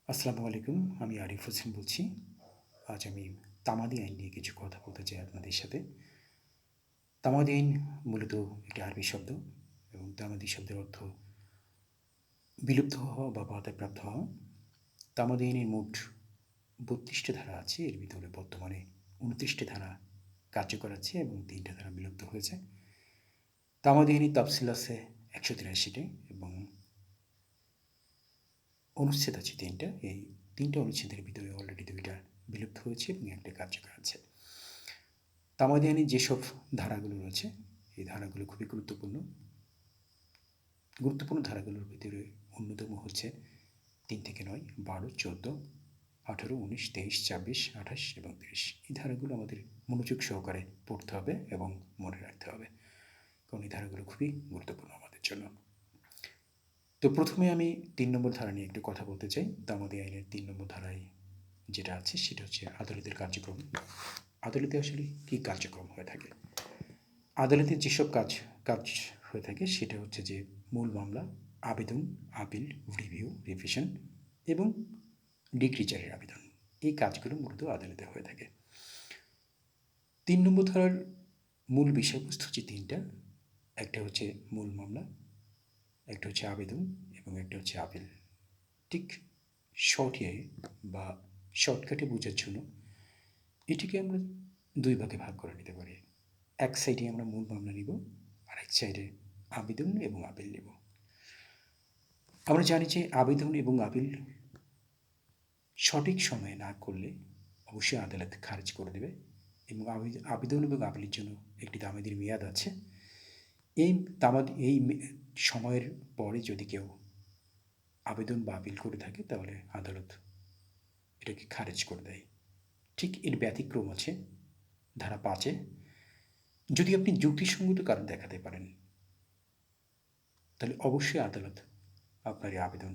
আসসালামু আলাইকুম। আমি আরিফ হোসেন বলছি। আজ আমি তামাদি আইন নিয়ে কিছু কথা বলতে চাই আপনাদের সাথে। তামাদি আইন মূলত একটি আরবি শব্দ এবং তামাদি শব্দের অর্থ বিলুপ্ত হওয়া বা বাধাপ্রাপ্ত হওয়া। তামাদি আইনের মোট ৩২টি ধারা আছে। এর ভিতরে বর্তমানে ২৯টি ধারা কার্যকর আছে এবং ৩টা ধারা বিলুপ্ত হয়েছে। তামাদি আইনের তফসিল আছে ১৮৩টি এবং অনুচ্ছেদ আছে ৩টা। এই ৩টা অনুচ্ছেদের ভিতরে অলরেডি ২টা বিলুপ্ত হয়েছে এবং একটা কার্যকর আছে। তামাদি আইনের যেসব ধারাগুলো রয়েছে এই ধারাগুলো খুবই গুরুত্বপূর্ণ। গুরুত্বপূর্ণ ধারাগুলোর ভিতরে অন্যতম হচ্ছে ৩ থেকে ৯, ১২, ১৪, ১৮, ১৯, ২৩, ২৬, ২৮ এবং ৩০। এই ধারাগুলো আমাদের মনোযোগ সহকারে পড়তে হবে এবং মনে রাখতে হবে, কারণ এই ধারাগুলো খুবই গুরুত্বপূর্ণ আমাদের জন্য। তো প্রথমে আমি ৩ নম্বর ধারা নিয়ে একটু কথা বলতে চাই। তামাদি আইনের ৩ নম্বর ধারায় যেটা আছে সেটা হচ্ছে আদালতের কার্যক্রম। আদালতে আসলে কী কার্যক্রম হয়ে থাকে? আদালতের যেসব কাজ হয়ে থাকে সেটা হচ্ছে যে মূল মামলা, আবেদন, আপিল, রিভিউ, রিভিশন এবং ডিক্রি জারির আবেদন। এই কাজগুলো মূলত আদালতে হয়ে থাকে। ৩ নম্বর ধারার মূল বিষয়বস্তু হচ্ছে ৩টা। একটা হচ্ছে মূল মামলা, একটা হচ্ছে আবেদন এবং একটা হচ্ছে আপিল। ঠিক শর্টে বা শর্টকাটে বোঝার জন্য এটিকে আমরা ২ ভাগে ভাগ করে নিতে পারি। এক সাইডে আমরা মূল মামলা নিব, আর এক সাইডে আবেদন এবং আপিল নেব। আমরা জানি যে আবেদন এবং আপিল সঠিক সময়ে না করলে অবশ্যই আদালত খারিজ করে দেবে এবং আবেদন এবং আপিলের জন্য একটি তামাদির মেয়াদ আছে। এই সময়ের পরে যদি কেউ আবেদন বা আপিল করে থাকে তাহলে আদালত এটাকে খারিজ করে দেয়। ঠিক এর ব্যতিক্রম আছে ধারা ৫-এ। যদি আপনি যুক্তিসঙ্গত কারণ দেখাতে পারেন তাহলে অবশ্যই আদালত আপনার এই আবেদন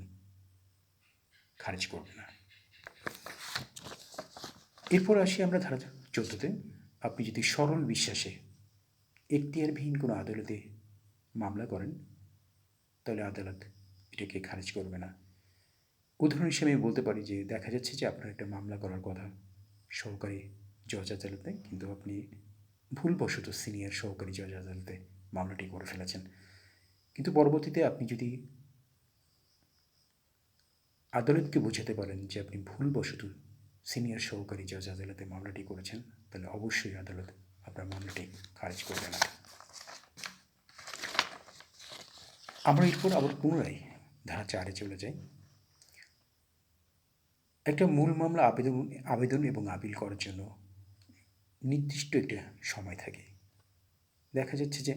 খারিজ করবে না। এরপর আসি আমরা ধারা ১৪-তে। আপনি যদি সরল বিশ্বাসে এখতিয়ারবিহীন কোনো আদালতে মামলা করেন তাহলে আদালত এটাকে খারিজ করবে না। উদাহরণ হিসেবে আমি বলতে পারি যে দেখা যাচ্ছে যে আপনার একটা মামলা করার কথা সহকারী জজ আদালতে, কিন্তু আপনি ভুলবশত সিনিয়র সহকারী জজ আদালতে মামলাটি করে ফেলেছেন। কিন্তু পরবর্তীতে আপনি যদি আদালতকে বোঝাতে পারেন যে আপনি ভুলবশত সিনিয়র সহকারী জজ আদালতে মামলাটি করেছেন, তাহলে অবশ্যই আদালত আপনার মামলাটি খারিজ করবে না। আমরা এরপর আবার পুনরায় ধারা ৪-এ চলে যাই। একটা মূল মামলা আবেদন এবং আপিল করার জন্য নির্দিষ্ট একটা সময় থাকে। দেখা যাচ্ছে যে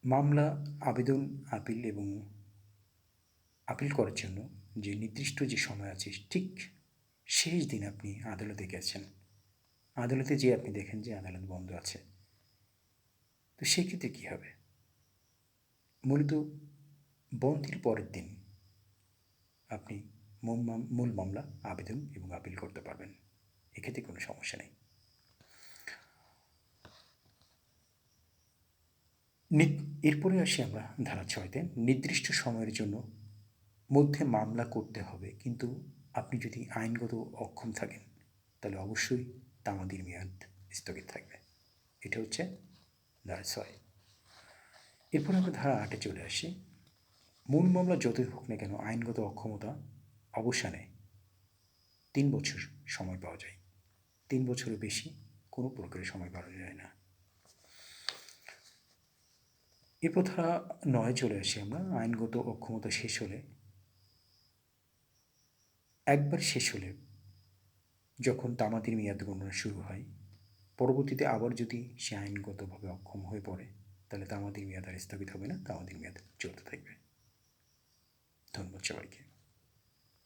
মামলা, আবেদন, আপিল এবং আপিল করার জন্য যে নির্দিষ্ট যে সময় আছে ঠিক শেষ দিন আপনি আদালতে গেছেন, আদালতে যেয়ে আপনি দেখেন যে আদালত বন্ধ আছে, তো সেক্ষেত্রে কী হবে? মূলত বন্ধের পরের দিন আপনি মূল মামলা, আবেদন এবং আপিল করতে পারবেন। এক্ষেত্রে কোনো সমস্যা নেই। এরপরে আসি আমরা ধারা ৬-তে। নির্দিষ্ট সময়ের জন্য মধ্যে মামলা করতে হবে, কিন্তু আপনি যদি আইনগত অক্ষম থাকেন তাহলে অবশ্যই তামাদির মেয়াদ স্থগিত থাকবে। এটা হচ্ছে ধারা ৬। এরপরে আমরা ধারা ৮-এ চলে আসি। মূল মামলা যতই হোক না কেন আইনগত অক্ষমতা অবসানে ৩ বছর সময় পাওয়া যায়। ৩ বছরের বেশি কোনো প্রকারের সময় পাওয়া যায় না। এরপর ধারা ৯ চলে আসি আমরা। আইনগত অক্ষমতা শেষ হলে, একবার শেষ হলে যখন তামাদির মেয়াদ গণনা শুরু হয়, পরবর্তীতে আবার যদি সে আইনগতভাবে অক্ষম হয়ে পড়ে তাহলে তামাদির মেয়াদ আর স্থগিত হবে না, তামাদির মেয়াদ চলতে থাকবে। ধন্যবাদ সবাইকে।